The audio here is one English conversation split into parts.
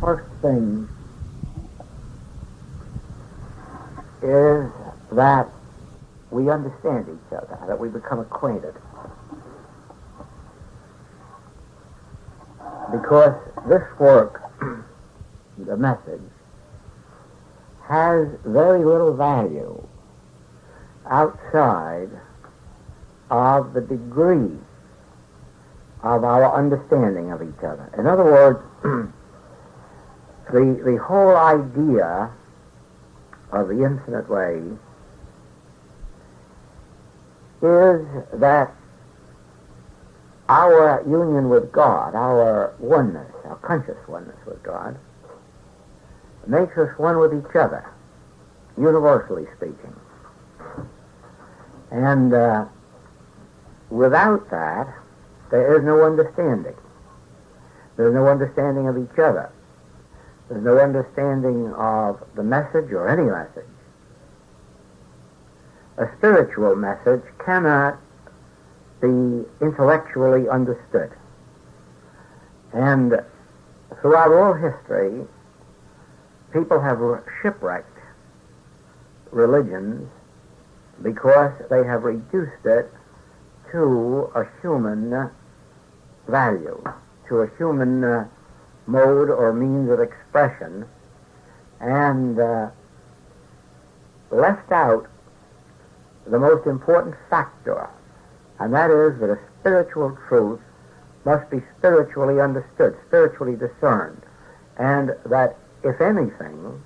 first thing is that we understand each other, that we become acquainted. Because this work, the message, has very little value outside of the degree of our understanding of each other. In other words, the whole idea of the infinite way is that our union with God, our oneness, our conscious oneness with God, makes us one with each other, universally speaking. And without that, there is no understanding. There's no understanding of each other. There's no understanding of the message or any message. A spiritual message cannot be intellectually understood. And throughout all history, people have shipwrecked religions because they have reduced it to a human value, to a human mode or means of expression, and left out the most important factor, and that is that a spiritual truth must be spiritually understood, spiritually discerned, and that, if anything,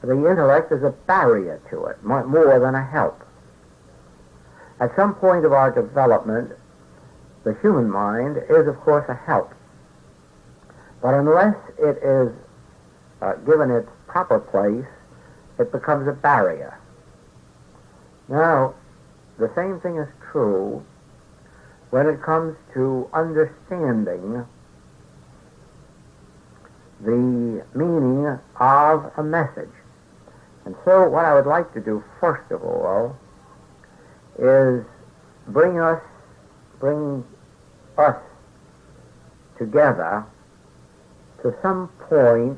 the intellect is a barrier to it, more than a help. At some point of our development, the human mind is, of course, a help. But unless it is given its proper place, it becomes a barrier. Now, the same thing is true when it comes to understanding the meaning of a message. And so what I would like to do, first of all, is bring us together to some point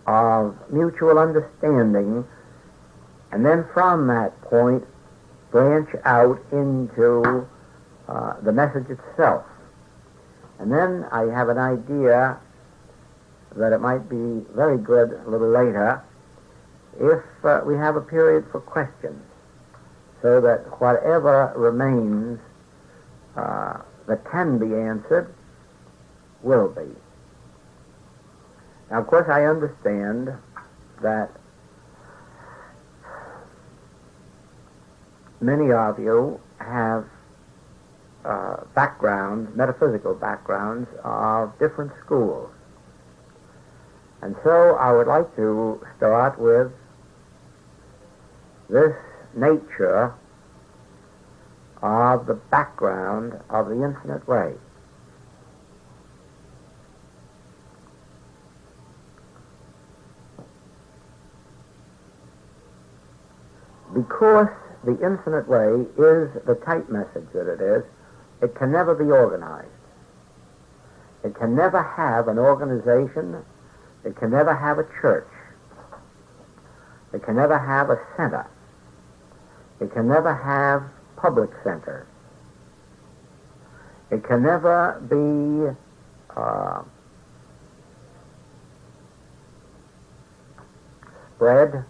of mutual understanding, and then from that point branch out into the message itself. And then I have an idea that it might be very good a little later if we have a period for questions, so that whatever remains that can be answered will be. Now, of course, I understand that many of you have metaphysical backgrounds of different schools. And so I would like to start with this nature of the background of the infinite way. Because the infinite way is the type message that it is, it can never be organized. It can never have an organization. It can never have a church. It can never have a center. It can never have public centers. It can never be spread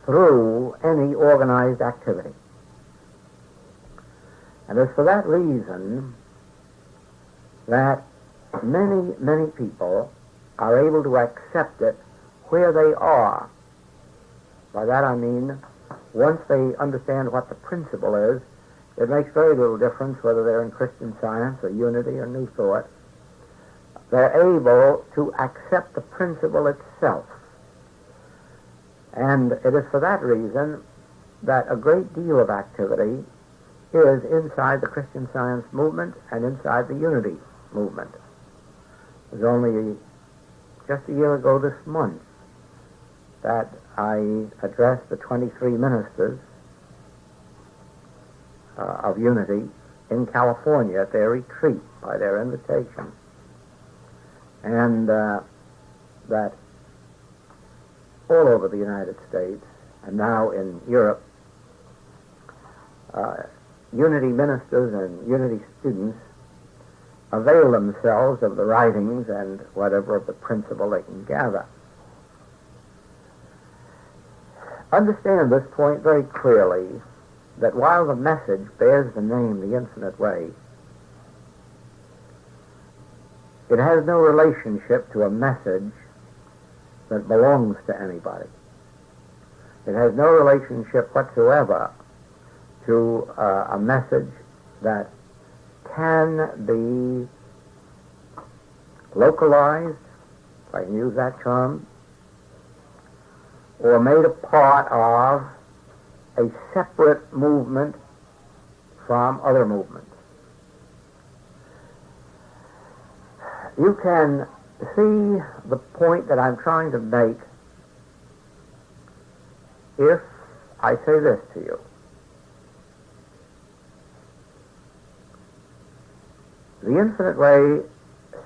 through any organized activity. And it's for that reason that many people are able to accept it where they are. By that I mean, once they understand what the principle is, it makes very little difference whether they're in Christian Science or Unity or New Thought. They're able to accept the principle itself. And it is for that reason that a great deal of activity is inside the Christian Science movement and inside the Unity movement. It was only just a year ago this month that I addressed the 23 ministers of Unity in California at their retreat by their invitation. and that all over the United States and now in Europe, Unity ministers and Unity students avail themselves of the writings and whatever of the principle they can gather. Understand this point very clearly, that while the message bears the name the Infinite Way, it has no relationship to a message that belongs to anybody. It has no relationship whatsoever to a message that can be localized, if I can use that term, or made a part of a separate movement from other movements. You can see the point that I'm trying to make if I say this to you. The Infinite Way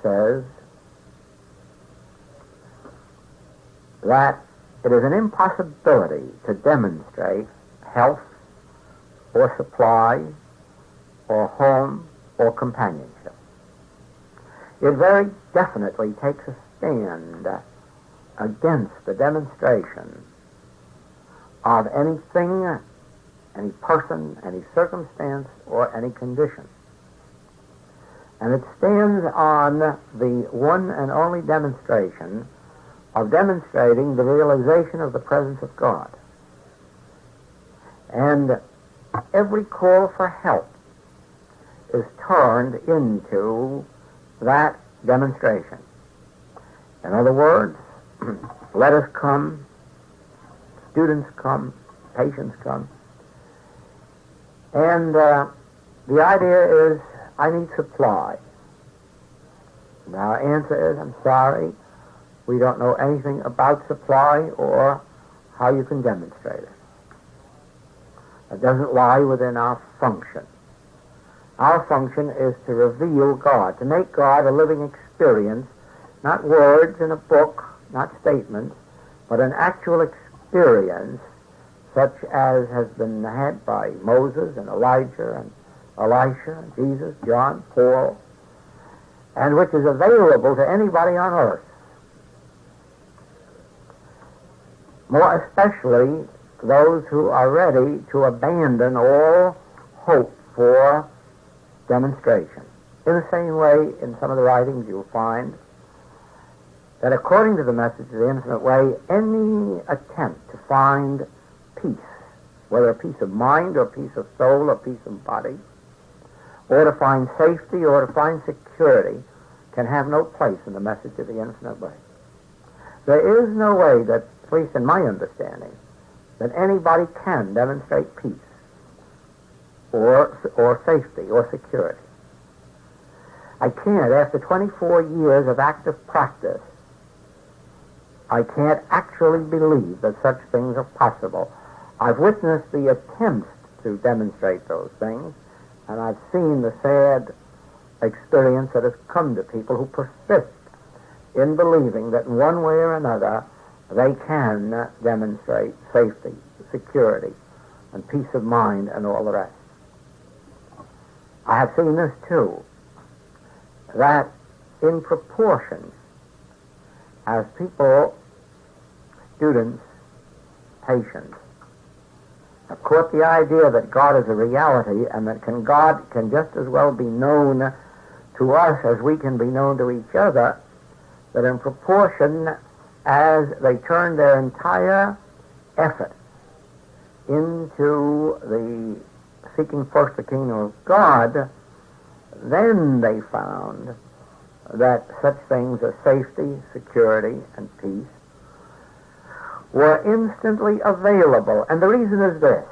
says that it is an impossibility to demonstrate health or supply or home or companionship. It very definitely takes a stand against the demonstration of anything, any person, any circumstance, or any condition. And it stands on the one and only demonstration of demonstrating the realization of the presence of God. And every call for help is turned into that demonstration. In other words, let us come, students come, patients come, and the idea is, I need supply. Now, our answer is, I'm sorry, we don't know anything about supply or how you can demonstrate it. It doesn't lie within our function. Our function is to reveal God, to make God a living experience, not words in a book, not statements, but an actual experience such as has been had by Moses and Elijah and Elisha, Jesus, John, Paul, and which is available to anybody on earth. More especially those who are ready to abandon all hope for demonstration. In the same way, in some of the writings you'll find that according to the message of the Infinite Way, any attempt to find peace, whether a peace of mind or peace of soul or peace of body, or to find safety or to find security, can have no place in the message of the Infinite Way. There is no way that, at least in my understanding, that anybody can demonstrate peace or safety or security. I can't, after 24 years of active practice, I can't actually believe that such things are possible. I've witnessed the attempts to demonstrate those things, and I've seen the sad experience that has come to people who persist in believing that in one way or another they can demonstrate safety, security, and peace of mind and all the rest. I have seen this too, that in proportion as people, students, patients, have caught the idea that God is a reality and that God can just as well be known to us as we can be known to each other, that in proportion as they turn their entire effort into the seeking first the kingdom of God, then they found that such things as safety, security, and peace were instantly available. And the reason is this.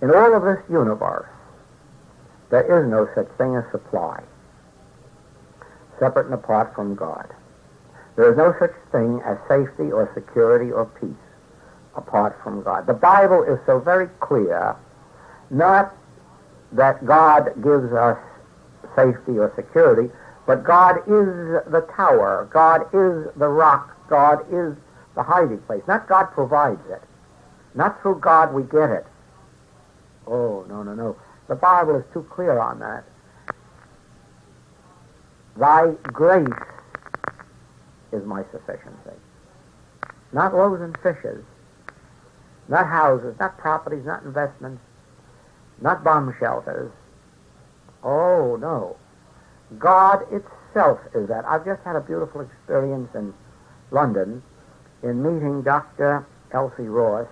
In all of this universe, there is no such thing as supply, separate and apart from God. There is no such thing as safety or security or peace apart from God. The Bible is so very clear Not that God gives us safety or security, but God is the tower, God is the rock, God is the hiding place. Not God provides it. Not through God we get it. Oh, no, no, no. The Bible is too clear on that. Thy grace is my sufficiency. Not loaves and fishes, not houses, not properties, not investments, not bomb shelters. Oh, no. God itself is that. I've just had a beautiful experience in London in meeting Dr. Elsie Ross,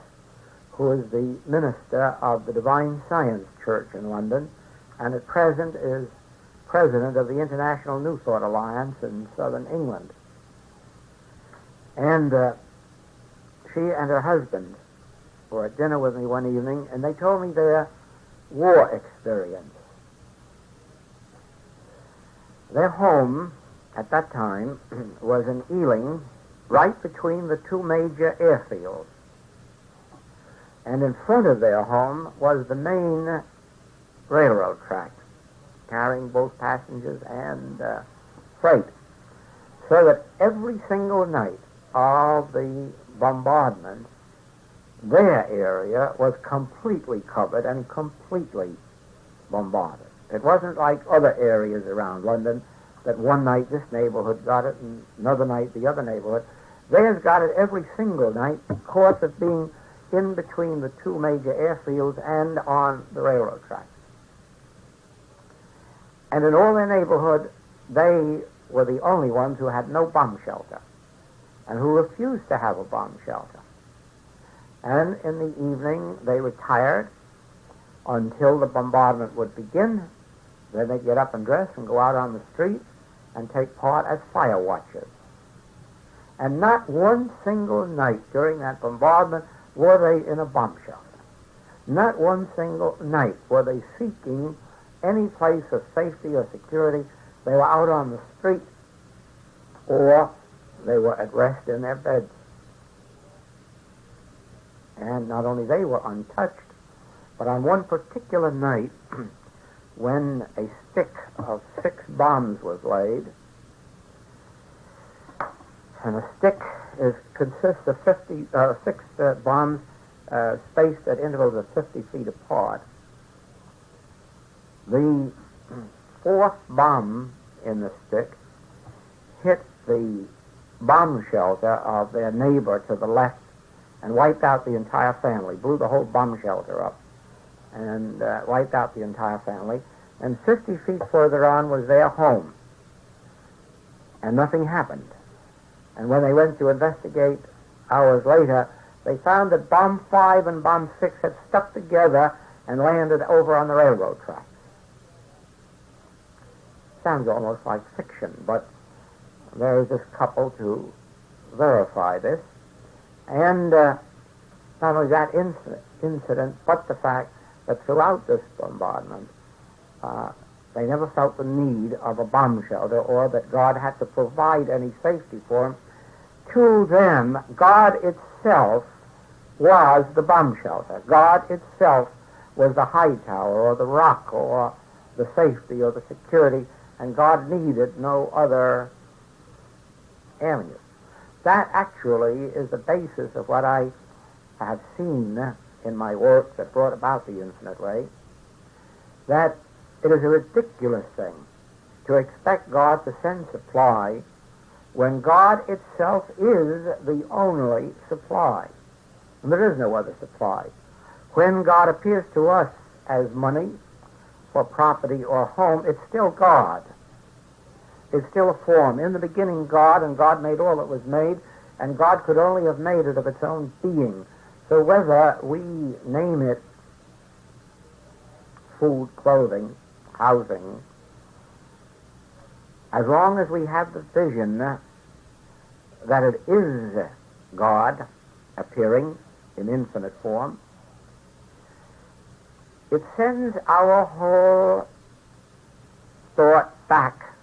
who is the minister of the Divine Science Church in London, and at present is president of the International New Thought Alliance in southern England. And she and her husband were at dinner with me one evening, and they told me their war experience. Their home at that time was in Ealing, right between the two major airfields. And in front of their home was the main railroad track, carrying both passengers and freight. So that every single night of the bombardment, their area was completely covered and completely bombarded. It wasn't like other areas around London that one night this neighborhood got it and another night the other neighborhood. Theirs got it every single night because of being in between the two major airfields and on the railroad tracks. And in all their neighborhood, they were the only ones who had no bomb shelter and who refused to have a bomb shelter. And in the evening, they retired until the bombardment would begin. Then they'd get up and dress and go out on the street and take part as fire watchers. And not one single night during that bombardment were they in a bomb shelter. Not one single night were they seeking any place of safety or security. They were out on the street or they were at rest in their beds. And not only they were untouched, but on one particular night, when a stick of 6 bombs was laid, and a stick consists of 6 bombs spaced at intervals of 50 feet apart. The 4th bomb in the stick hit the bomb shelter of their neighbor to the left and wiped out the entire family, blew the whole bomb shelter up, and wiped out the entire family. And 50 feet further on was their home. And nothing happened. And when they went to investigate hours later, they found that Bomb 5 and Bomb 6 had stuck together and landed over on the railroad tracks. Sounds almost like fiction, but there is this couple to verify this. And not only that incident, but the fact that throughout this bombardment, they never felt the need of a bomb shelter or that God had to provide any safety for them. To them, God itself was the bomb shelter. God itself was the high tower or the rock or the safety or the security, and God needed no other avenue. That actually is the basis of what I have seen in my work that brought about the infinite way, that it is a ridiculous thing to expect God to send supply when God itself is the only supply. And there is no other supply. When God appears to us as money or property or home, it's still God. It's still a form. In the beginning, God, and God made all that was made, and God could only have made it of its own being. So whether we name it food, clothing, housing, as long as we have the vision that it is God appearing in infinite form, it sends our whole thought back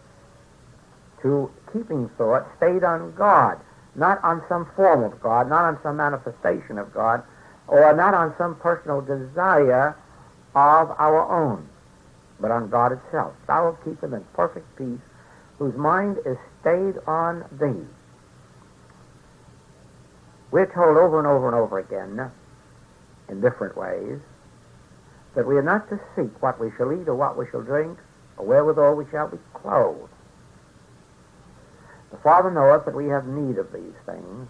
to keeping thought stayed on God, not on some form of God, not on some manifestation of God, or not on some personal desire of our own, but on God itself. Thou wilt keep him in perfect peace, whose mind is stayed on thee. We're told over and over and over again, in different ways, that we are not to seek what we shall eat or what we shall drink, or wherewithal we shall be clothed. The Father knoweth that we have need of these things,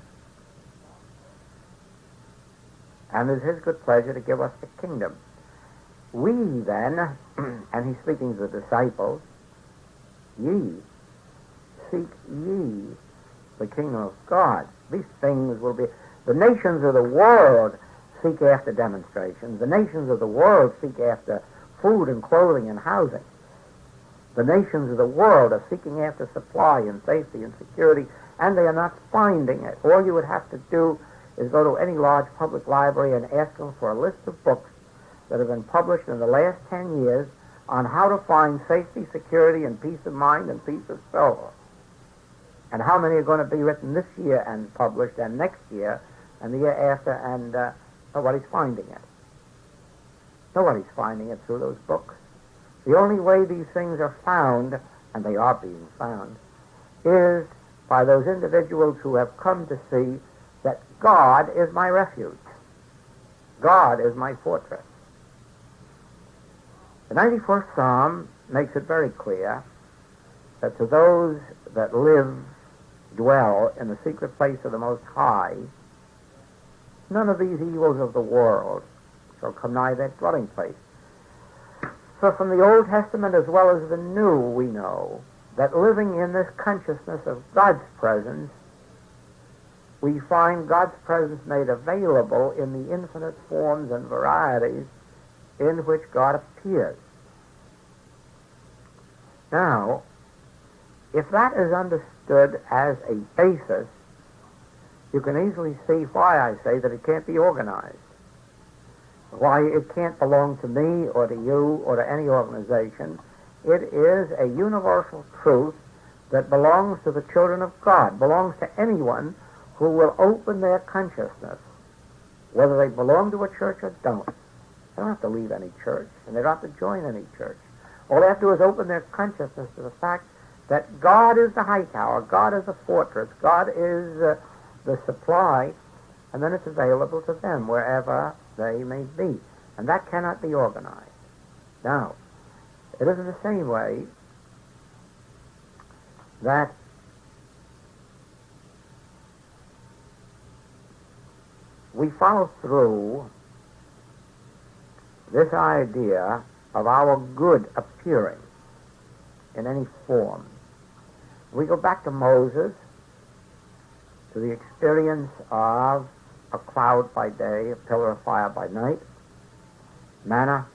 and it is his good pleasure to give us the kingdom. We then, and he's speaking to the disciples, ye, seek ye the kingdom of God. These things will be, the nations of the world seek after demonstrations. The nations of the world seek after food and clothing and housing. The nations of the world are seeking after supply and safety and security, and they are not finding it. All you would have to do is go to any large public library and ask them for a list of books that have been published in the last 10 years on how to find safety, security, and peace of mind and peace of soul. And how many are going to be written this year and published, and next year, and the year after, and nobody's finding it. Nobody's finding it through those books. The only way these things are found, and they are being found, is by those individuals who have come to see that God is my refuge. God is my fortress. The 91st Psalm makes it very clear that to those that dwell in the secret place of the Most High, none of these evils of the world shall come nigh their dwelling place. So from the Old Testament as well as the New, we know that living in this consciousness of God's presence, we find God's presence made available in the infinite forms and varieties in which God appears. Now, if that is understood as a basis, you can easily see why I say that it can't be organized, why it can't belong to me or to you or to any organization. It is a universal truth that belongs to the children of God, belongs to anyone who will open their consciousness, whether they belong to a church or don't. They don't have to leave any church, and they don't have to join any church. All they have to do is open their consciousness to the fact that God is the high tower, God is the fortress, God is the supply, and then it's available to them wherever they may be. And that cannot be organized. Now, it is in the same way that we follow through this idea of our good appearing in any form. We go back to Moses, to the experience of a cloud by day, a pillar of fire by night, manna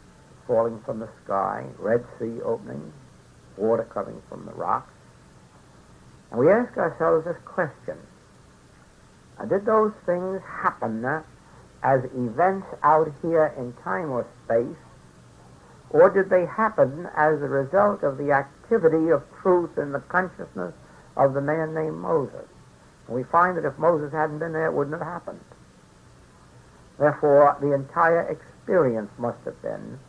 falling from the sky, Red Sea opening, water coming from the rocks. And we ask ourselves this question: did those things happen as events out here in time or space, or did they happen as a result of the activity of truth in the consciousness of the man named Moses? And we find that if Moses hadn't been there, it wouldn't have happened. Therefore, the entire experience must have been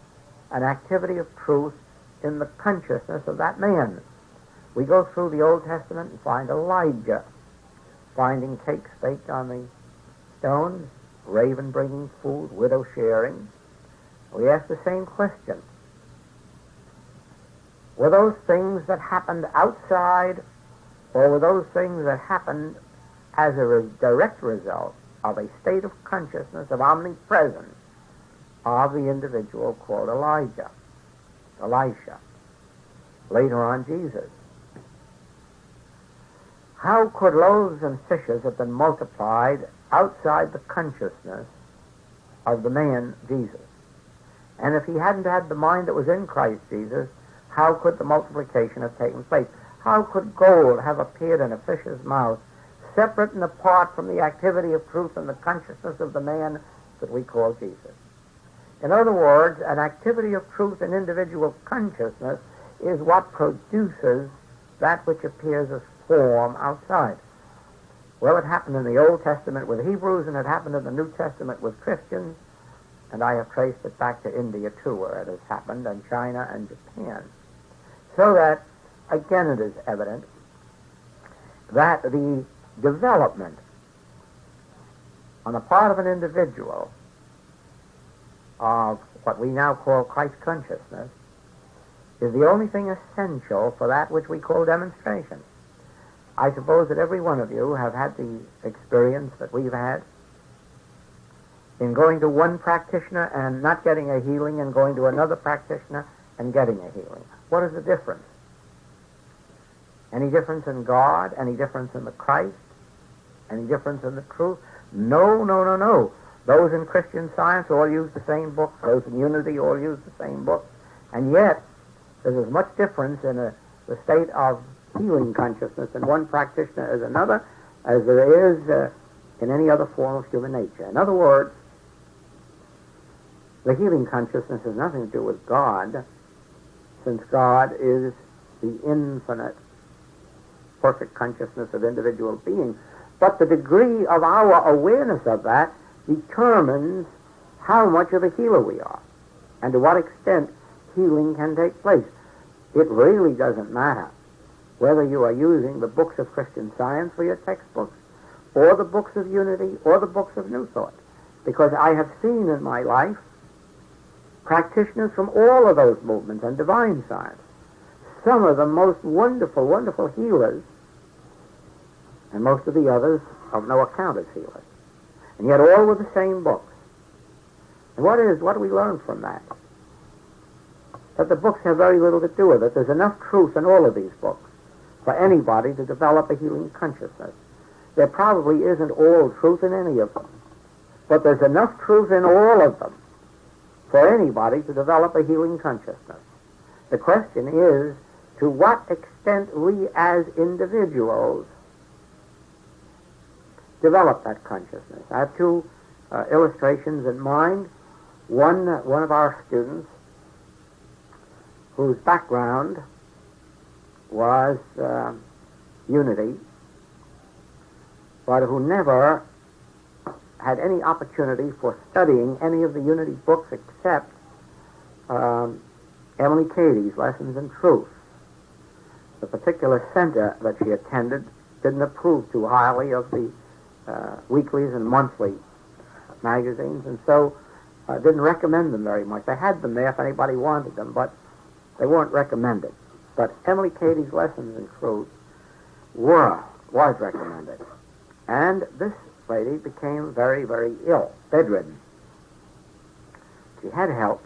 an activity of truth in the consciousness of that man. We go through the Old Testament and find Elijah finding cakes baked on the stones, raven bringing food, widow sharing. We ask the same question: were those things that happened outside, or were those things that happened as a direct result of a state of consciousness of omnipresence of the individual called Elijah, Elisha, later on Jesus? How could loaves and fishes have been multiplied outside the consciousness of the man Jesus? And if he hadn't had the mind that was in Christ Jesus, how could the multiplication have taken place? How could gold have appeared in a fish's mouth, separate and apart from the activity of truth and the consciousness of the man that we call Jesus? In other words, an activity of truth in individual consciousness is what produces that which appears as form outside. Well, it happened in the Old Testament with Hebrews, and it happened in the New Testament with Christians, And I have traced it back to India, too, where it has happened, and China and Japan. So that, again, it is evident that the development on the part of an individual of what we now call Christ consciousness is the only thing essential for that which we call demonstration. I suppose that every one of you have had the experience that we've had in going to one practitioner and not getting a healing, and going to another practitioner and getting a healing. What is the difference? Any difference in God? Any difference in the Christ? Any difference in the truth? No, no, no, no. Those in Christian Science all use the same book. Those in Unity all use the same book. And yet, there's as much difference in the state of healing consciousness in one practitioner as another as there is in any other form of human nature. In other words, the healing consciousness has nothing to do with God, since God is the infinite, perfect consciousness of individual being. But the degree of our awareness of that determines how much of a healer we are, and to what extent healing can take place. It really doesn't matter whether you are using the books of Christian Science for your textbooks, or the books of Unity, or the books of New Thought, because I have seen in my life practitioners from all of those movements and divine science, some of the most wonderful, wonderful healers, and most of the others of no account as healers. And yet all with the same books. And what do we learn from that? That the books have very little to do with it. There's enough truth in all of these books for anybody to develop a healing consciousness. There probably isn't all truth in any of them, but there's enough truth in all of them for anybody to develop a healing consciousness. The question is, to what extent we as individuals develop that consciousness. I have two illustrations in mind. One of our students, whose background was Unity, but who never had any opportunity for studying any of the Unity books except Emily Cady's Lessons in Truth. The particular center that she attended didn't approve too highly of the weeklies and monthly magazines, and so didn't recommend them very much. They had them there if anybody wanted them, but they weren't recommended. But Emily Cady's Lessons in Truth was recommended. And this lady became very, very ill, bedridden. She had help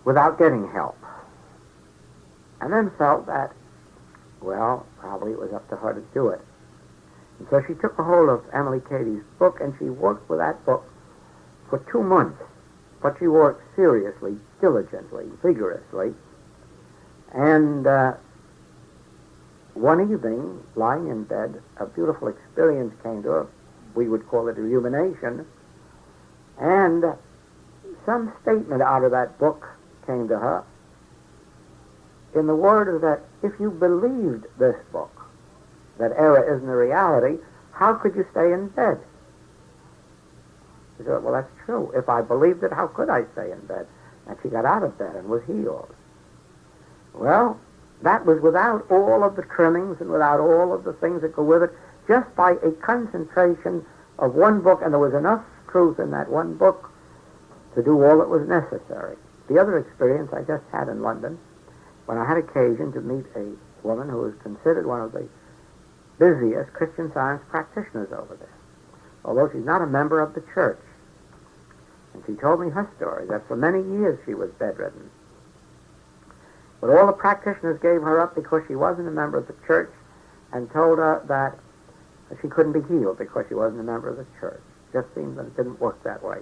without getting help. And then felt that, well, probably it was up to her to do it. And so she took a hold of Emily Cady's book, and she worked with that book for 2 months. But she worked seriously, diligently, vigorously. And one evening, lying in bed, a beautiful experience came to her. We would call it illumination. And some statement out of that book came to her, in the word that if you believed this book, that error isn't a reality, how could you stay in bed? She said, well, that's true. If I believed it, how could I stay in bed? And she got out of bed and was healed. Well, that was without all of the trimmings and without all of the things that go with it, just by a concentration of one book, and there was enough truth in that one book to do all that was necessary. The other experience I just had in London, when I had occasion to meet a woman who was considered one of the busiest Christian Science practitioners over there, although she's not a member of the church. And she told me her story, that for many years she was bedridden. But all the practitioners gave her up because she wasn't a member of the church, and told her that she couldn't be healed because she wasn't a member of the church. It just seemed that it didn't work that way.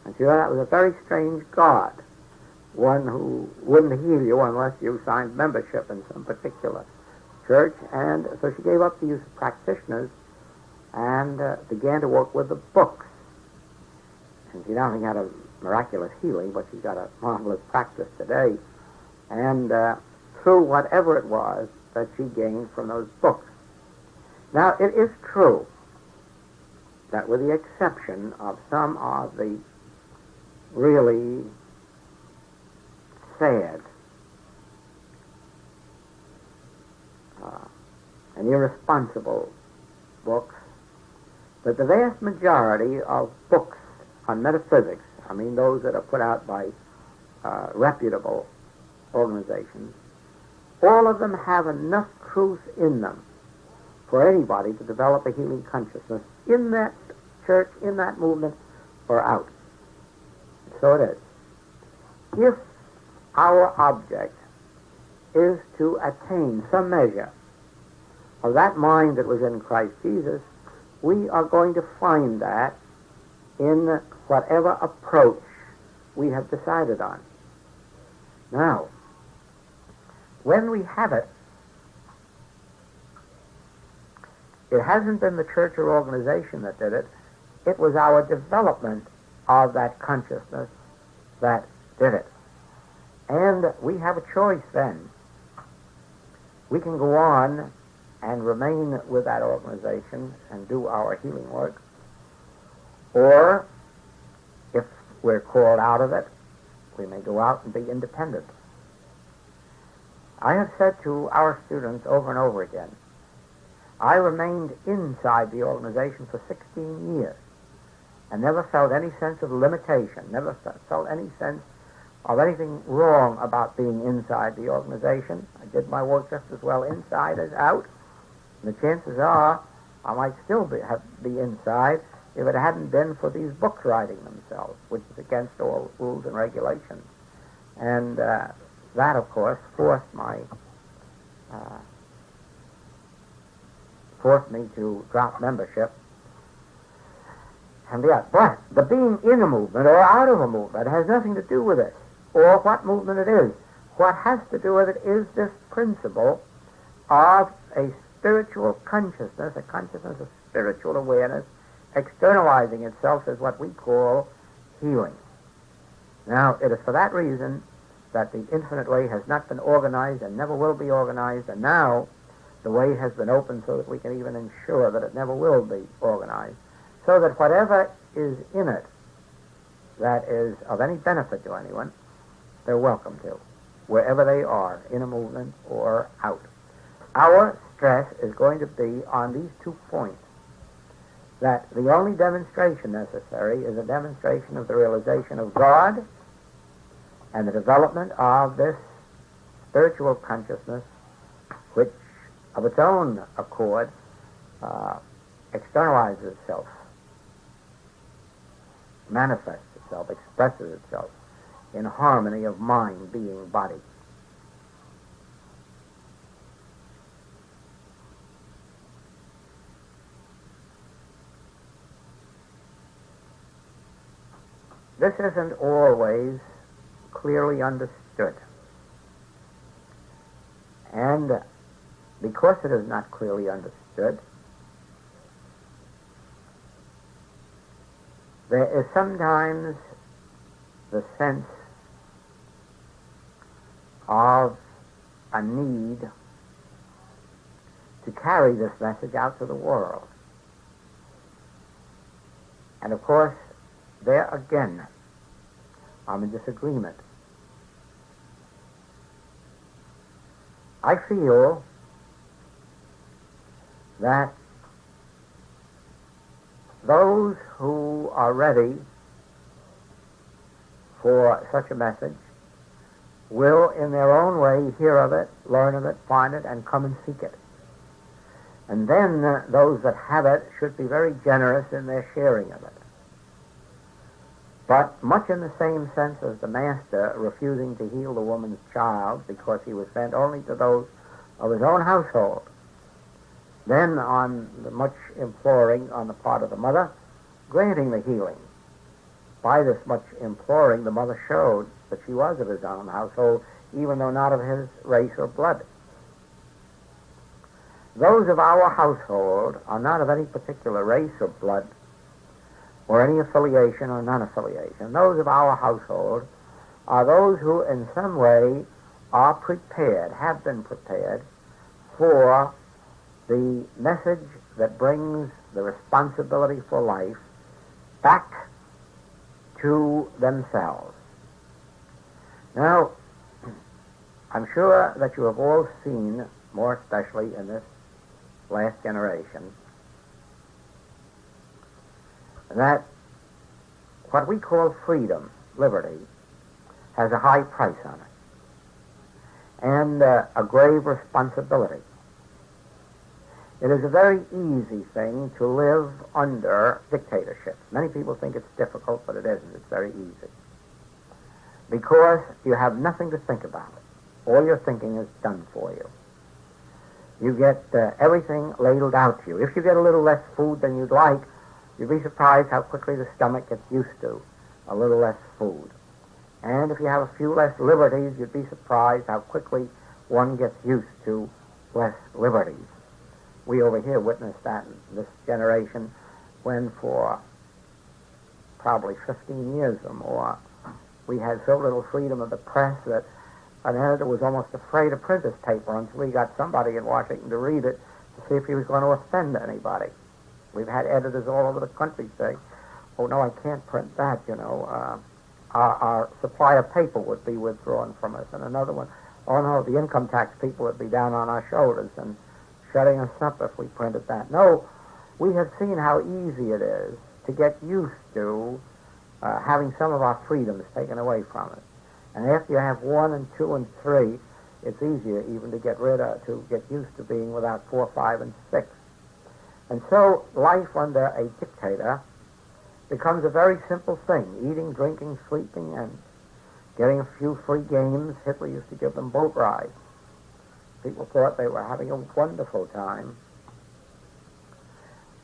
And she thought that was a very strange God, one who wouldn't heal you unless you signed membership in some particular church. And so she gave up the use of practitioners and began to work with the books. And she not only had a miraculous healing, but she got a marvelous practice today. And through whatever it was that she gained from those books. Now, it is true that with the exception of some of the really sad and irresponsible books, that the vast majority of books on metaphysics, I mean those that are put out by reputable organizations, all of them have enough truth in them for anybody to develop a healing consciousness in that church, in that movement, or out. So it is. If our object is to attain some measure of that mind that was in Christ Jesus, we are going to find that in whatever approach we have decided on. Now, when we have it, it hasn't been the church or organization that did it. It was our development of that consciousness that did it. And we have a choice then. We can go on and remain with that organization and do our healing work, or if we're called out of it, we may go out and be independent. I have said to our students over and over again, I remained inside the organization for 16 years and never felt any sense of limitation, never felt any sense of anything wrong about being inside the organization. I did my work just as well inside as out, and the chances are I might still be inside if it hadn't been for these books writing themselves, which is against all rules and regulations. And that, of course, forced me to drop membership. And yeah, but the being in a movement or out of a movement has nothing to do with it, or what movement it is. What has to do with it is this principle of a spiritual consciousness, a consciousness of spiritual awareness, externalizing itself as what we call healing. Now, it is for that reason that the Infinite Way has not been organized and never will be organized, and now the way has been opened so that we can even ensure that it never will be organized, so that whatever is in it that is of any benefit to anyone, they're welcome to, wherever they are, in a movement or out. Our stress is going to be on these 2 points, that the only demonstration necessary is a demonstration of the realization of God and the development of this spiritual consciousness, which of its own accord externalizes itself, manifests itself, expresses itself in harmony of mind, being, body. This isn't always clearly understood. And because it is not clearly understood, there is sometimes the sense of a need to carry this message out to the world. And of course, there again, I'm in disagreement. I feel that those who are ready for such a message will, in their own way, hear of it, learn of it, find it, and come and seek it. And then those that have it should be very generous in their sharing of it. But much in the same sense as the master refusing to heal the woman's child because he was sent only to those of his own household, then on the much imploring on the part of the mother, granting the healing. By this much imploring, the mother showed that she was of his own household, even though not of his race or blood. Those of our household are not of any particular race or blood, or any affiliation or non-affiliation. Those of our household are those who in some way are prepared, have been prepared, for the message that brings the responsibility for life back to themselves. Now, I'm sure that you have all seen, more especially in this last generation, that what we call freedom, liberty, has a high price on it, and a grave responsibility. It is a very easy thing to live under dictatorship. Many people think it's difficult, but it isn't. It's very easy. Because you have nothing to think about. All your thinking is done for you. You get everything ladled out to you. If you get a little less food than you'd like, you'd be surprised how quickly the stomach gets used to a little less food. And if you have a few less liberties, you'd be surprised how quickly one gets used to less liberties. We over here witnessed that in this generation when for probably 15 years or more, we had so little freedom of the press that an editor was almost afraid to print this paper until he got somebody in Washington to read it to see if he was going to offend anybody. We've had editors all over the country say, oh, no, I can't print that, Our supply of paper would be withdrawn from us. And another one, oh, no, the income tax people would be down on our shoulders and shutting us up if we printed that. No, we have seen how easy it is to get used to having some of our freedoms taken away from us. And after you have 1 and 2 and 3, it's easier even to get used to being without 4, 5, and 6. And so life under a dictator becomes a very simple thing. Eating, drinking, sleeping, and getting a few free games. Hitler used to give them boat rides. People thought they were having a wonderful time.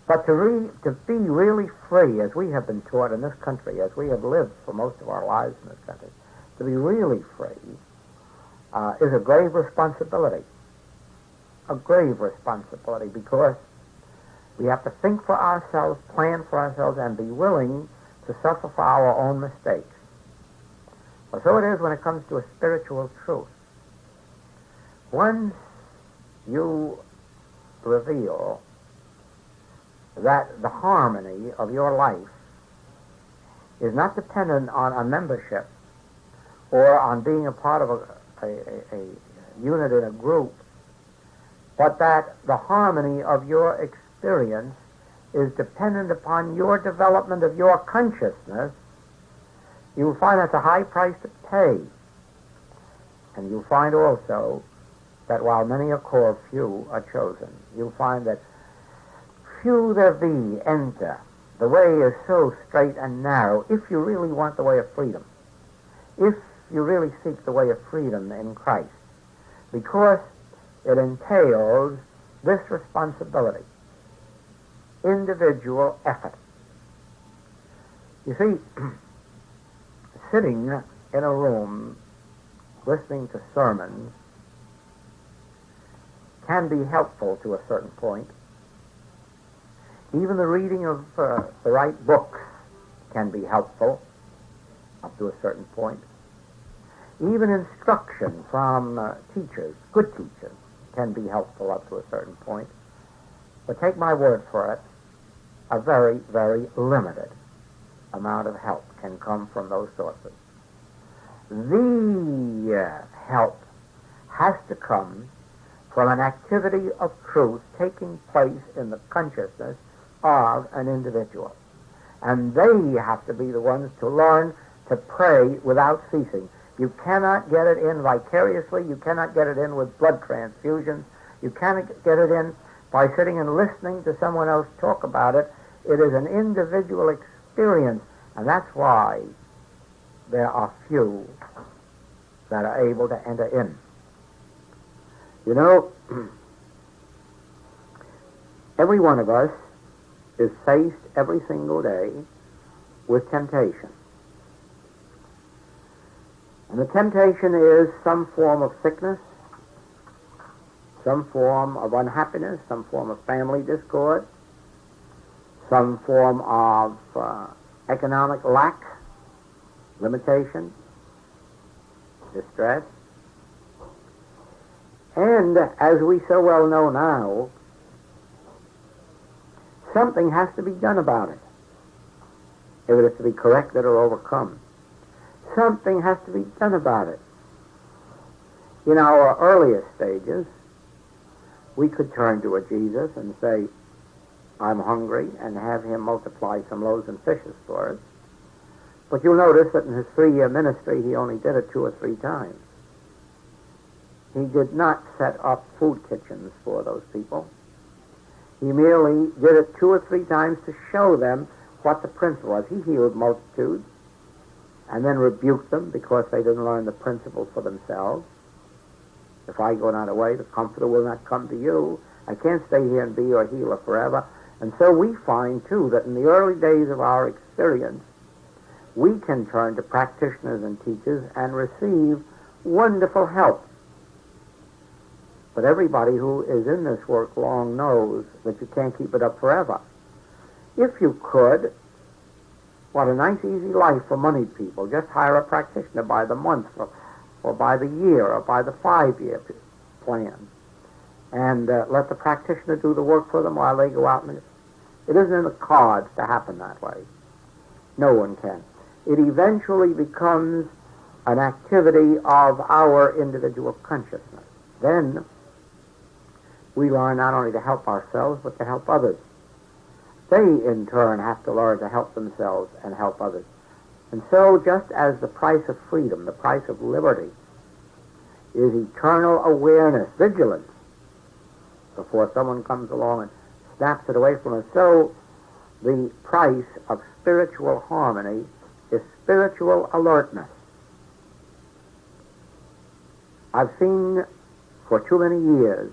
But to be really free, as we have been taught in this country, as we have lived for most of our lives in this country, to be really free is a grave responsibility. A grave responsibility, because we have to think for ourselves, plan for ourselves, and be willing to suffer for our own mistakes. Well, so it is when it comes to a spiritual truth. Once you reveal that the harmony of your life is not dependent on a membership or on being a part of a unit in a group, but that the harmony of your experience is dependent upon your development of your consciousness, you'll find that's a high price to pay. And you'll find also that while many are called, few are chosen. You'll find that few there be enter. The way is so straight and narrow if you really want the way of freedom. If you really seek the way of freedom in Christ. Because it entails this responsibility. Individual effort. You see, sitting in a room listening to sermons can be helpful to a certain point. Even the reading of the right books can be helpful up to a certain point. Even instruction from teachers, good teachers, can be helpful up to a certain point. But take my word for it, a very, very limited amount of help can come from those sources. The help has to come from an activity of truth taking place in the consciousness of an individual. And they have to be the ones to learn to pray without ceasing. You cannot get it in vicariously. You cannot get it in with blood transfusions. You cannot get it in by sitting and listening to someone else talk about it. It is an individual experience, and that's why there are few that are able to enter in. You know, every one of us is faced every single day with temptation. And the temptation is some form of sickness, some form of unhappiness, some form of family discord, some form of economic lack, limitation, distress. And as we so well know now, something has to be done about it if it is to be corrected or overcome. Something has to be done about it. In our earliest stages, we could turn to a Jesus and say, I'm hungry, and have him multiply some loaves and fishes for us. But you'll notice that in his 3-year ministry, he only did it 2 or 3 times. He did not set up food kitchens for those people. He merely did it 2 or 3 times to show them what the principle was. He healed multitudes and then rebuked them because they didn't learn the principle for themselves. If I go not away, the Comforter will not come to you. I can't stay here and be your healer forever. And so we find, too, that in the early days of our experience, we can turn to practitioners and teachers and receive wonderful help. But everybody who is in this work long knows that you can't keep it up forever. If you could, what a nice, easy life for money people. Just hire a practitioner by the month or by the year or by the 5-year plan. And let the practitioner do the work for them while they go out. And it isn't in the cards to happen that way. No one can. It eventually becomes an activity of our individual consciousness. Then we learn not only to help ourselves, but to help others. They, in turn, have to learn to help themselves and help others. And so, just as the price of freedom, the price of liberty, is eternal awareness, vigilance, before someone comes along and snaps it away from us, so the price of spiritual harmony is spiritual alertness. I've seen for too many years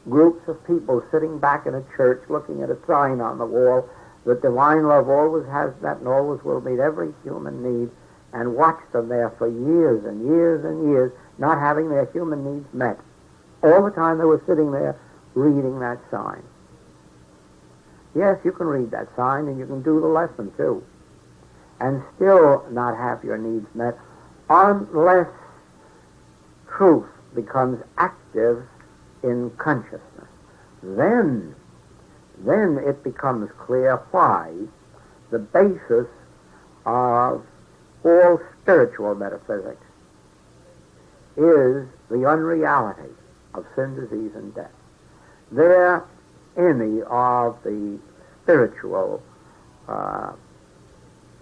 groups of people sitting back in a church looking at a sign on the wall that divine love always has that and always will meet every human need, and watch them there for years and years and years not having their human needs met. All the time they were sitting there reading that sign. Yes, you can read that sign and you can do the lesson too, and still not have your needs met unless truth becomes active in consciousness. Then it becomes clear why the basis of all spiritual metaphysics is the unreality of sin, disease, and death. They're any of the spiritual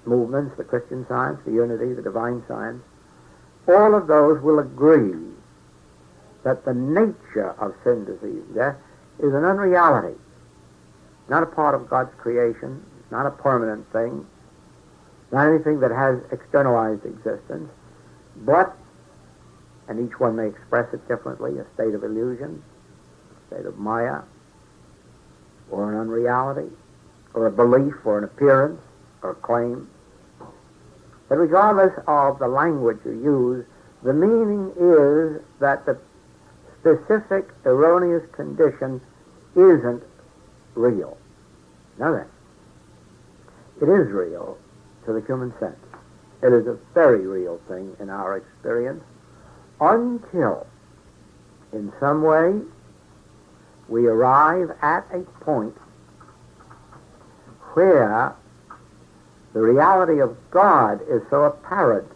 movements, the Christian Science, the Unity, the Divine Science, all of those will agree that the nature of sin, disease, and death is an unreality, not a part of God's creation, not a permanent thing, not anything that has externalized existence, but, and each one may express it differently, a state of illusion, a state of maya, or an unreality, or a belief, or an appearance, or a claim. But regardless of the language you use, the meaning is that the specific erroneous condition isn't real. Know that. It is real to the human sense. It is a very real thing in our experience until, in some way, we arrive at a point where the reality of God is so apparent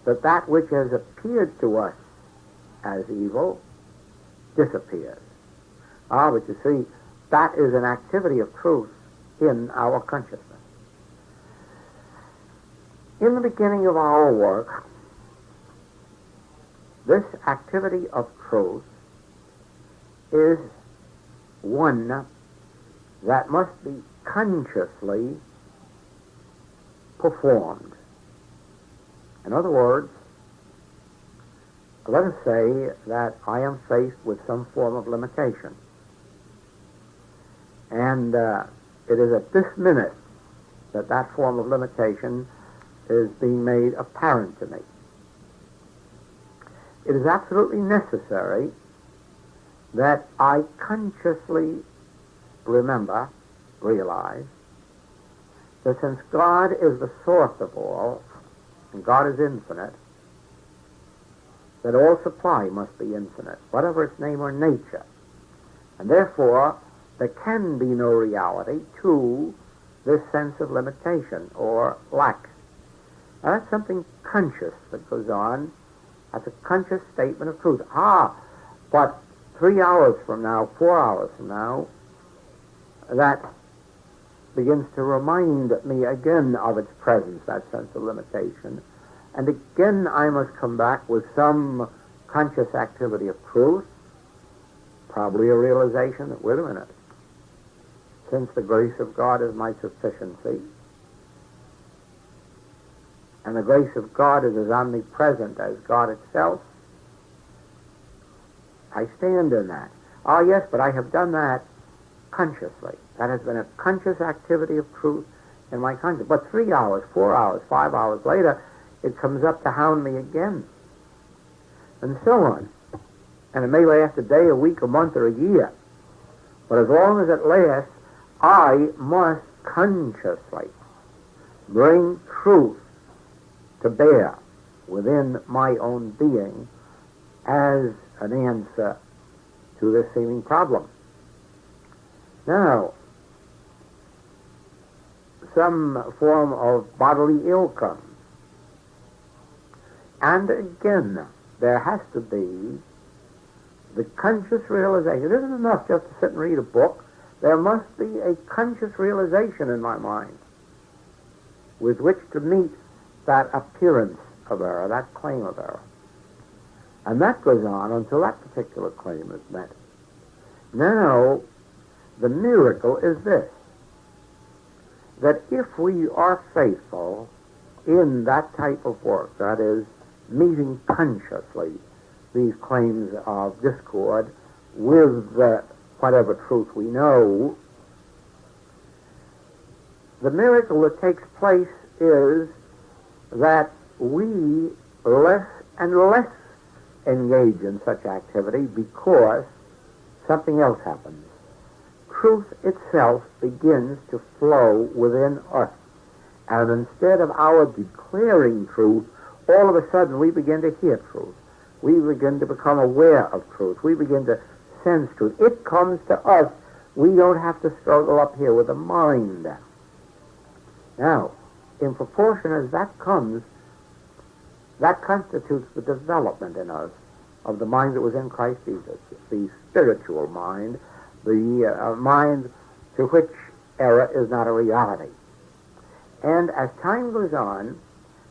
that that which has appeared to us as evil disappears. But you see, that is an activity of truth in our consciousness. In the beginning of our work, this activity of truth is one that must be consciously performed. In other words, let us say that I am faced with some form of limitation. And it is at this minute that that form of limitation is being made apparent to me. It is absolutely necessary that I consciously realize, that since God is the source of all, and God is infinite, that all supply must be infinite, whatever its name or nature. And therefore, there can be no reality to this sense of limitation or lack. Now, that's something conscious that goes on. That's a conscious statement of truth. But 3 hours from now, 4 hours from now, that begins to remind me again of its presence, that sense of limitation. And again I must come back with some conscious activity of truth, probably a realization that, wait a minute, since the grace of God is my sufficiency, and the grace of God is as omnipresent as God itself, I stand in that. Ah, yes, but I have done that consciously. That has been a conscious activity of truth in my conscience. But 3 hours, 4 hours, 5 hours later, it comes up to hound me again. And so on. And it may last a day, a week, a month, or a year. But as long as it lasts, I must consciously bring truth to bear within my own being as an answer to this seeming problem. Now, some form of bodily ill comes. And again, there has to be the conscious realization. It isn't enough just to sit and read a book. There must be a conscious realization in my mind with which to meet that appearance of error, that claim of error. And that goes on until that particular claim is met. Now, the miracle is this, that if we are faithful in that type of work, that is, meeting consciously these claims of discord with whatever truth we know, the miracle that takes place is that we less and less engage in such activity because something else happens. Truth itself begins to flow within us. And instead of our declaring truth, all of a sudden we begin to hear truth. We begin to become aware of truth. We begin to sense truth. It comes to us. We don't have to struggle up here with the mind. Now, in proportion as that comes, that constitutes the development in us of the mind that was in Christ Jesus, the spiritual mind, the mind to which error is not a reality. And as time goes on,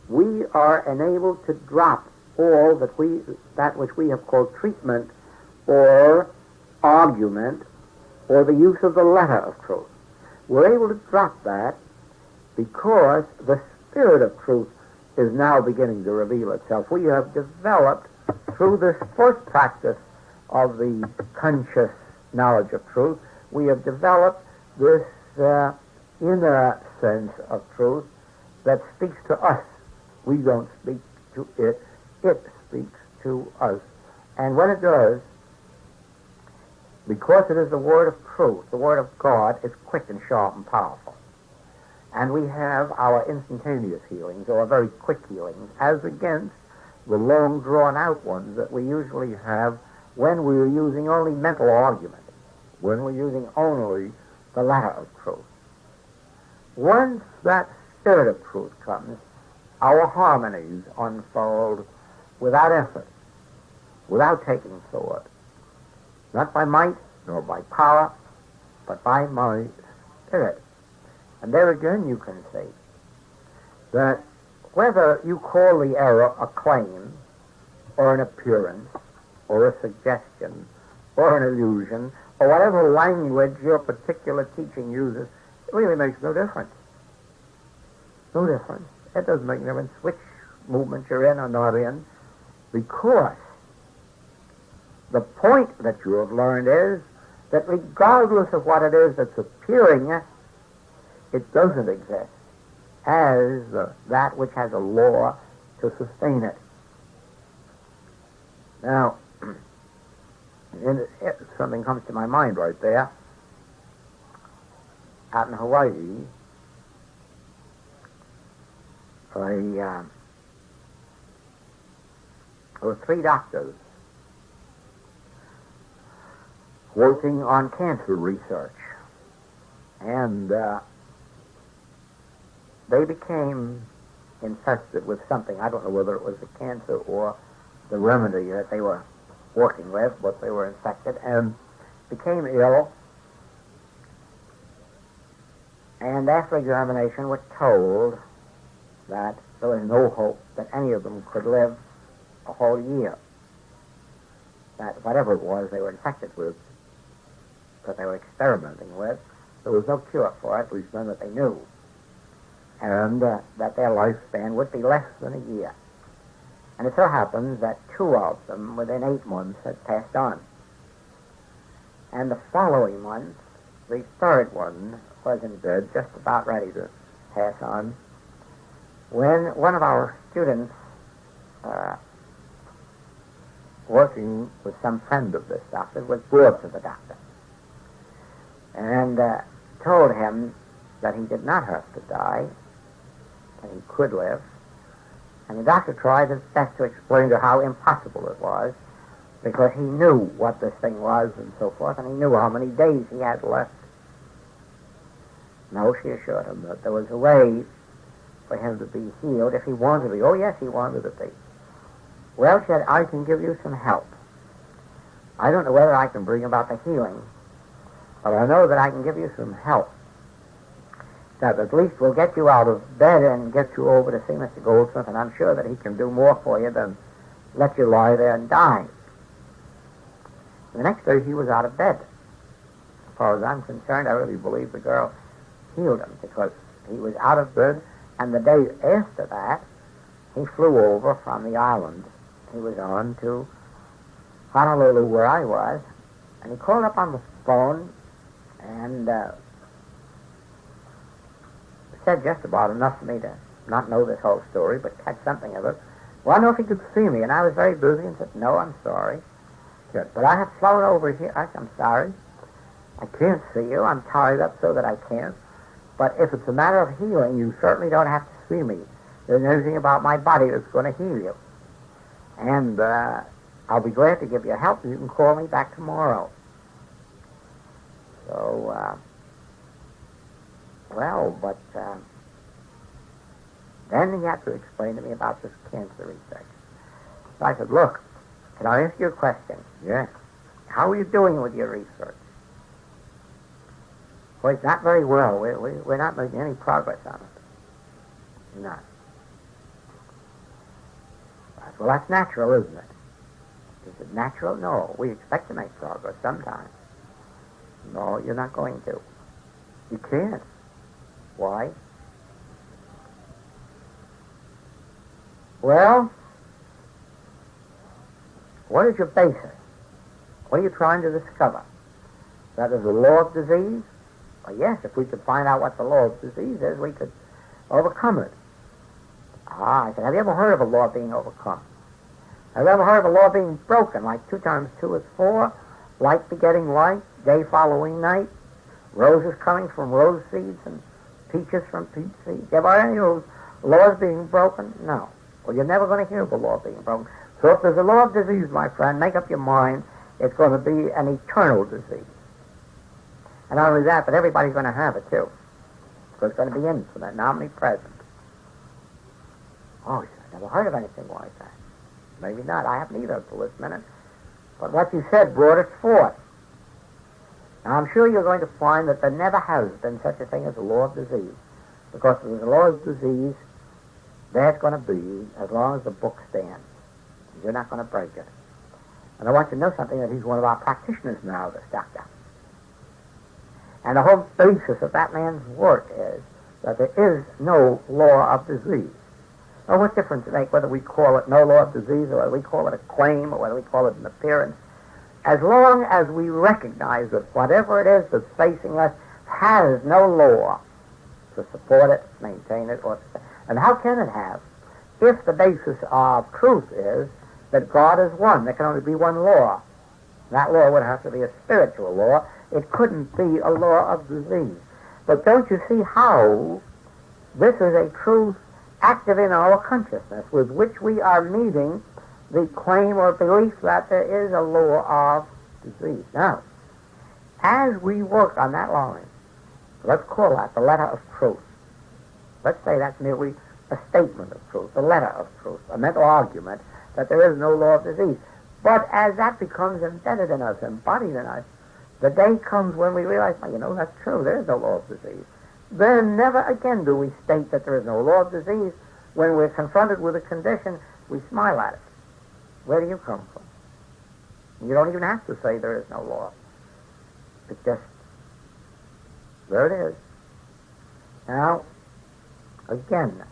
we are enabled to drop all that which we have called treatment or argument or the use of the letter of truth. We're able to drop that because the spirit of truth is now beginning to reveal itself. We have developed, through this first practice of the conscious knowledge of truth, we have developed this inner sense of truth that speaks to us. We don't speak to it. It speaks to us. And when it does, because it is the word of truth, the word of God, it's quick and sharp and powerful. And we have our instantaneous healings, or very quick healings, as against the long drawn-out ones that we usually have when we're using only mental argument, when we're using only the letter of truth. Once that spirit of truth comes, our harmonies unfold without effort, without taking thought, not by might nor by power, but by my spirit. And there again you can see that whether you call the error a claim or an appearance or a suggestion or an illusion or whatever language your particular teaching uses, it really makes no difference. No difference. It doesn't make any difference which movement you're in or not in, because the point that you have learned is that regardless of what it is that's appearing, it doesn't exist as that which has a law to sustain it. Now, something comes to my mind right there. Out in Hawaii, there were 3 doctors working on cancer research. And they became infested with something. I don't know whether it was the cancer or the remedy that they were working with, but they were infected and became ill. And after examination were told that there was no hope that any of them could live a whole year. That whatever it was they were infected with, that they were experimenting with, there was no cure for it, at least none that they knew. And that their lifespan would be less than a year. And it so happens that 2 of them, within 8 months, had passed on. And the following month, the 3rd one was in bed, just about ready to pass on, when one of our students, working with some friend of this doctor, was brought to the doctor and told him that he did not have to die, that he could live. And the doctor tried his best to explain to her how impossible it was, because he knew what this thing was and so forth, and he knew how many days he had left. No, she assured him that there was a way for him to be healed if he wanted to be. Oh, yes, he wanted to be. Well, she said, I can give you some help. I don't know whether I can bring about the healing, but I know that I can give you some help that at least will get you out of bed and get you over to see Mr. Goldsmith, and I'm sure that he can do more for you than let you lie there and die. The next day he was out of bed. As far as I'm concerned, I really believe the girl healed him, because he was out of bed, and the day after that, he flew over from the island he was on to Honolulu, where I was, and he called up on the phone and said just about enough for me to not know this whole story, but catch something of it. Well, I know if he could see me, and I was very busy, and said, no, I'm sorry. Good. But I have flown over here. I'm sorry. I can't see you. I'm tied up so that I can't. But if it's a matter of healing, you certainly don't have to see me. There's anything about my body that's going to heal you. And I'll be glad to give you help, and you can call me back tomorrow. So, then he had to explain to me about this cancer research. So I said, look, can I ask you a question? Yes. How are you doing with your research? Well, it's not very well. We're not making any progress on it. Not. Well, that's natural, isn't it? Is it natural? No. We expect to make progress sometime. No, you're not going to. You can't. Why? Well, what is your basis? What are you trying to discover? That is the law of disease? Well, yes, if we could find out what the law of disease is, we could overcome it. I said, have you ever heard of a law being overcome? Have you ever heard of a law being broken, like 2 times 2 is 4, light begetting light, day following night, roses coming from rose seeds and peaches from peach seeds? Have you ever heard any of those laws being broken? No. Well, you're never going to hear of a law being broken. So if there's a law of disease, my friend, make up your mind, it's going to be an eternal disease. And not only that, but everybody's going to have it, too. So it's going to be infinite and omnipresent. Oh, I've never heard of anything like that. Maybe not. I haven't either until this minute. But what you said brought it forth. Now, I'm sure you're going to find that there never has been such a thing as a law of disease. Because if there's a law of disease, there's going to be as long as the book stands. You're not going to break it. And I want you to know something, that he's one of our practitioners now, this doctor. And the whole basis of that man's work is that there is no law of disease. Well, what difference does it make whether we call it no law of disease, or whether we call it a claim, or whether we call it an appearance? As long as we recognize that whatever it is that's facing us has no law to support it, maintain it, and how can it have, if the basis of truth is that God is one? There can only be one law. That law would have to be a spiritual law. It couldn't be a law of disease. But don't you see how this is a truth active in our consciousness, with which we are meeting the claim or belief that there is a law of disease. Now, As we work on that line, let's call that the letter of truth. Let's say that's merely a statement of truth, a letter of truth, a mental argument that there is no law of disease. But as that becomes embedded in us, embodied in us, the day comes when we realize, well, that's true, there is no law of disease. Then never again do we state that there is no law of disease. When we're confronted with a condition, we smile at it. Where do you come from? You don't even have to say there is no law. It's just, there it is. Now, again,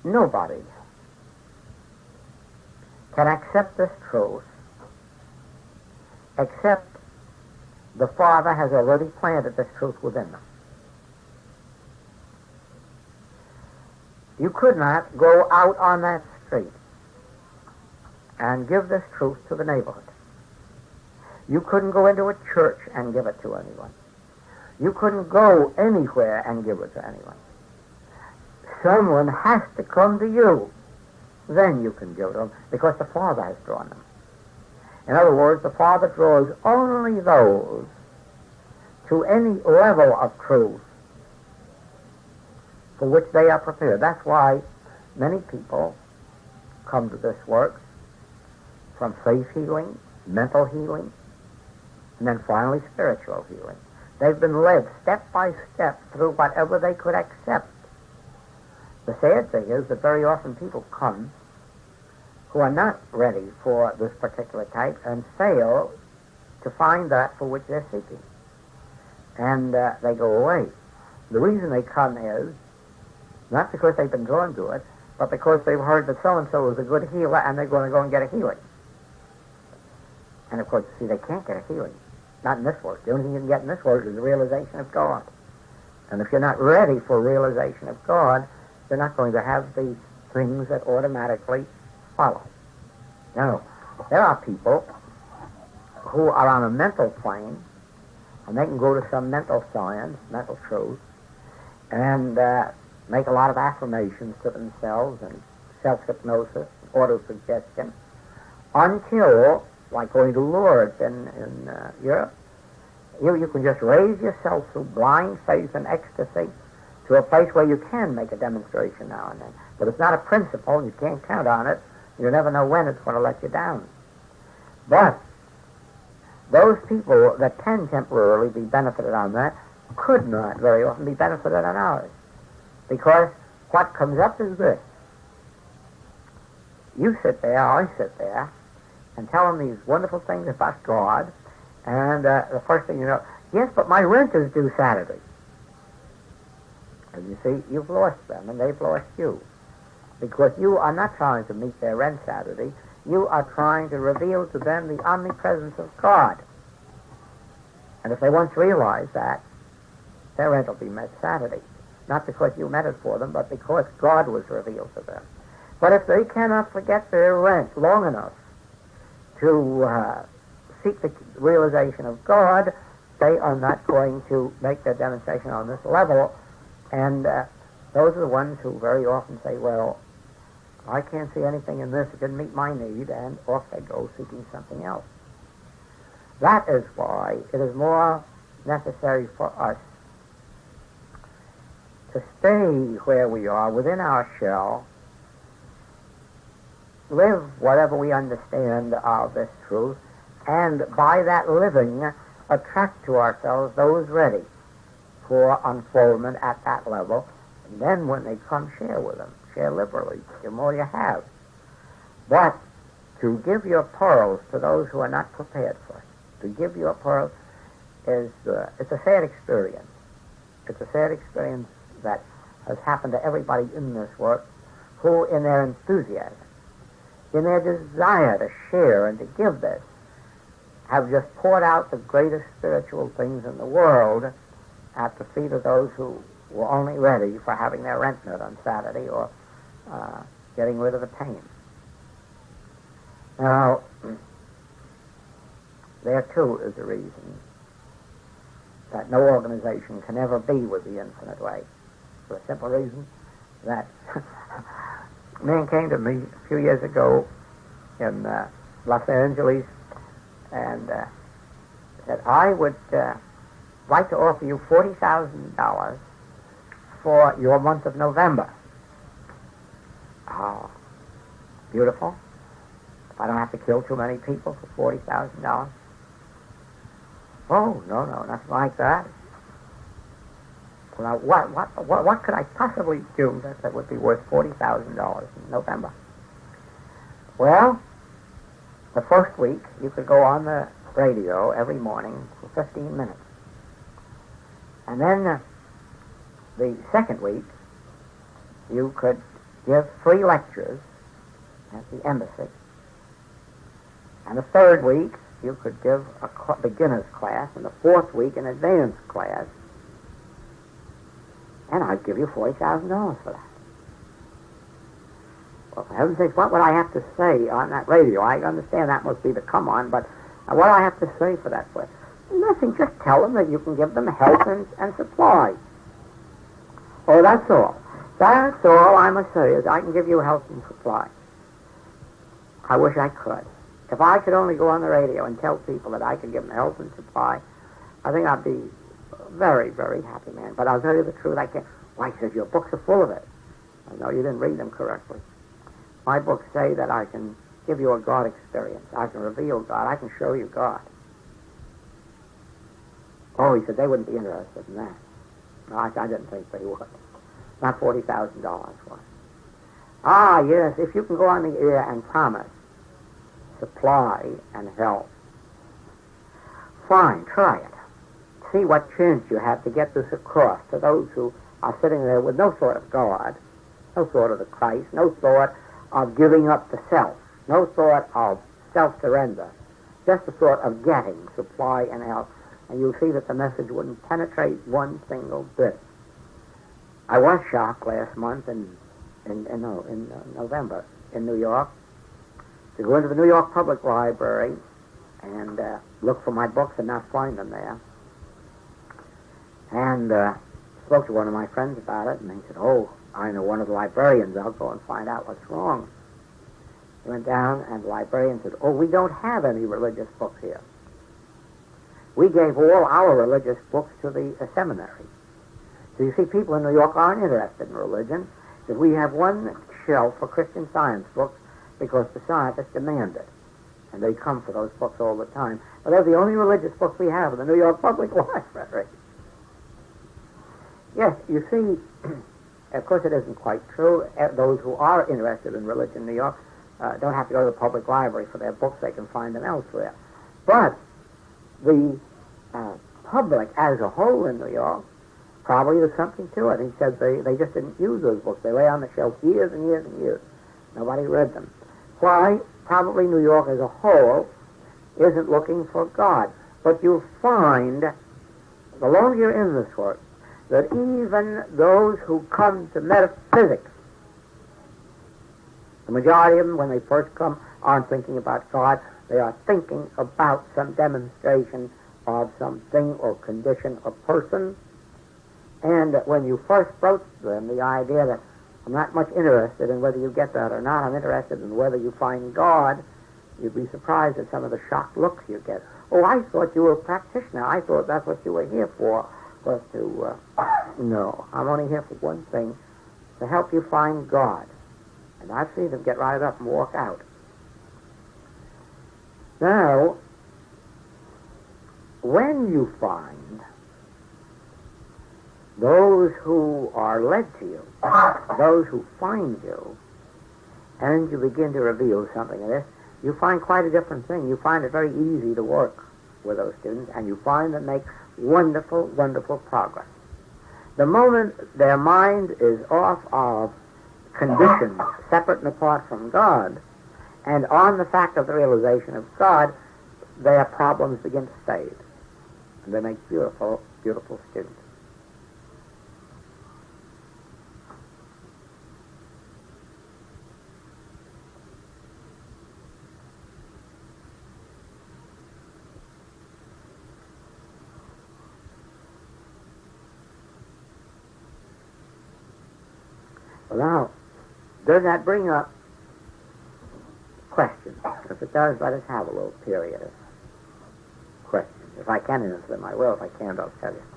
nobody can accept this truth except the Father has already planted this truth within them. You could not go out on that street and give this truth to the neighborhood. You couldn't go into a church and give it to anyone. You couldn't go anywhere and give it to anyone. Someone has to come to you. Then you can give it to them, because the Father has drawn them. In other words, the Father draws only those to any level of truth for which they are prepared. That's why many people come to this work from faith healing, mental healing, and then finally spiritual healing. They've been led step by step through whatever they could accept. The sad thing is that very often people come who are not ready for this particular type and fail to find that for which they're seeking. And they go away. The reason they come is not because they've been drawn to it, but because they've heard that so-and-so is a good healer and they're going to go and get a healing. And of course, see, they can't get a healing. Not in this work. The only thing you can get in this work is the realization of God. And if you're not ready for realization of God, you're not going to have the things that automatically follow. Now, there are people who are on a mental plane, and they can go to some mental science, mental truth, and make a lot of affirmations to themselves and self-hypnosis, auto-suggestion, until, like going to Lourdes in Europe, you can just raise yourself through blind faith and ecstasy to a place where you can make a demonstration now and then. But it's not a principle, and you can't count on it. You never know when it's going to let you down. But those people that can temporarily be benefited on that could not very often be benefited on ours. Because what comes up is this. You sit there, I sit there, and tell them these wonderful things about God, and the first thing you know, yes, but my rent is due Saturday. And you see, you've lost them, and they've lost you. Because you are not trying to meet their rent Saturday. You are trying to reveal to them the omnipresence of God. And if they once realize that, their rent will be met Saturday. Not because you met it for them, but because God was revealed to them. But if they cannot forget their rent long enough to seek the realization of God, they are not going to make their demonstration on this level. And those are the ones who very often say, well, I can't see anything in this that can meet my need, and off they go seeking something else. That is why it is more necessary for us to stay where we are, within our shell, live whatever we understand of this truth, and by that living, attract to ourselves those ready for unfoldment at that level. And then when they come, share with them. Share liberally. The more you have. But to give your pearls to those who are not prepared for it, to give your pearls is, it's a sad experience. It's a sad experience that has happened to everybody in this work who, in their enthusiasm, in their desire to share and to give this, have just poured out the greatest spiritual things in the world at the feet of those who were only ready for having their rent met on Saturday or getting rid of the pain. Now, there too is a reason that no organization can ever be with the infinite way. For the simple reason that a man came to me a few years ago in Los Angeles, and said, I would like to offer you $40,000 for your month of November. Oh, beautiful. If I don't have to kill too many people for $40,000. Oh, no, nothing like that. Well, what could I possibly do that would be worth $40,000 in November? Well, the first week you could go on the radio every morning for 15 minutes. And then the second week you could give free lectures at the embassy. And the third week you could give a beginner's class, and the fourth week an advanced class. And I'd give you $40,000 for that. Well, for heaven's sakes, what would I have to say on that radio? I understand that must be the come on, but what do I have to say for that place? Nothing, just tell them that you can give them help and supply. Oh, that's all. That's all I must say is I can give you help and supply. I wish I could. If I could only go on the radio and tell people that I could give them help and supply, I think I'd be a very, very happy man. But I'll tell you the truth, I can't. Why, he says, your books are full of it. I know you didn't read them correctly. My books say that I can give you a God experience. I can reveal God. I can show you God. Oh, he said, they wouldn't be interested in that. No, I didn't think they would. Not $40,000 worth. Ah, yes, if you can go on the air and promise supply and help, fine, try it. See what chance you have to get this across to those who are sitting there with no thought of God, no thought of the Christ, no thought of giving up the self, no thought of self-surrender, just the thought of getting supply and help. And you'll see that the message wouldn't penetrate one single bit. I was shocked last month in November in New York to go into the New York Public Library and look for my books and not find them there. And spoke to one of my friends about it, and he said, oh, I know one of the librarians. I'll go and find out what's wrong. He went down, and the librarian said, oh, we don't have any religious books here. We gave all our religious books to the seminary. So you see, people in New York aren't interested in religion, because we have one shelf for Christian Science books because the scientists demand it. And they come for those books all the time. But they're the only religious books we have in the New York Public Library. Yes, you see, of course it isn't quite true. Those who are interested in religion in New York don't have to go to the public library for their books. They can find them elsewhere. But the public as a whole in New York, probably there's something to it. He said they just didn't use those books. They lay on the shelf years and years and years. Nobody read them. Why? Probably New York as a whole isn't looking for God. But you'll find, the longer you're in this work, that even those who come to metaphysics, the majority of them, when they first come, aren't thinking about God. They are thinking about some demonstration of something or condition or person. And when you first broach them the idea that I'm not much interested in whether you get that or not, I'm interested in whether you find God, you'd be surprised at some of the shocked looks you get. Oh, I thought you were a practitioner. I thought that's what you were here for, was to... No, I'm only here for one thing, to help you find God. And I've seen them get right up and walk out. Now, when you find those who are led to you, those who find you, and you begin to reveal something of this, you find quite a different thing. You find it very easy to work with those students, and you find them make wonderful, wonderful progress. The moment their mind is off of conditions separate and apart from God, and on the fact of the realization of God, their problems begin to fade. And they make beautiful, beautiful students. Well, now, does that bring up questions? If it does, let us have a little period of questions. If I can answer them, I will. If I can't, I'll tell you.